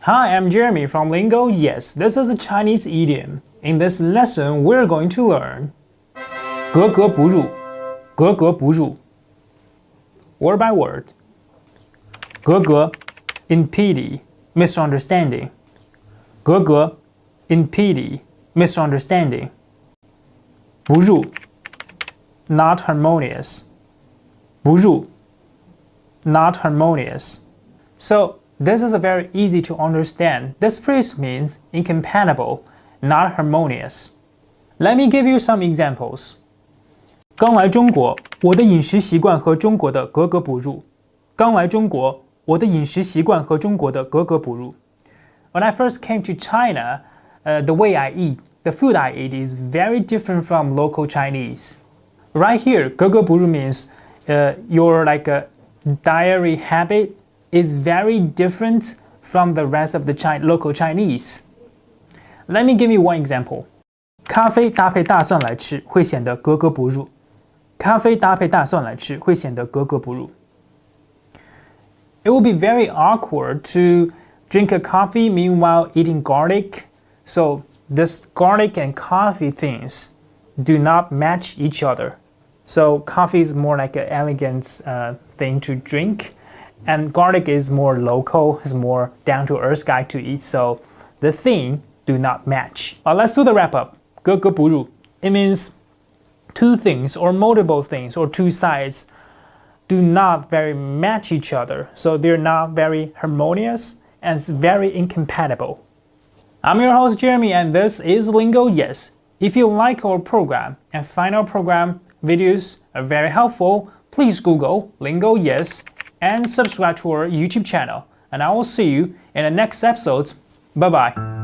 Hi, I'm Jeremy from Lingo. Yes, this is a Chinese idiom. In this lesson, we're going to learn 格格不入,格格不入 Word by word. 格格 impede, misunderstanding. 格格 impede, misunderstanding. 不入 not harmonious. 不入 not harmonious. So, this is a very easy to understand. This phrase means incompatible, not harmonious. Let me give you some examples. 刚来中国，我的饮食习惯和中国的格格不入。刚来中国，我的饮食习惯和中国的格格不入。When I first came to China, the way I eat, the food I eat is very different from local Chinese. Right here, 格格不入 means your like a dietary habit is very different from the rest of the local Chinese. Let me give you one example. 咖啡搭配大蒜来吃会显得格格不入。咖啡搭配大蒜来吃会显得格格不入。It will be very awkward to drink a coffee meanwhile eating garlic. So this garlic and coffee things do not match each other. So coffee is more like an elegant thing to drink, and garlic is more local, is more down-to-earth guy to eat. So the thing do not match. Let's do the wrap up. 格格不入. It means two things or multiple things or two sides do not very match each other. So they're not very harmonious and it's very incompatible. I'm your host Jeremy and this is Lingo Yes. If you like our program and find our program videos are very helpful, please Google Lingo Yes and subscribe to our YouTube channel. And I will see you in the next episodes. Bye bye.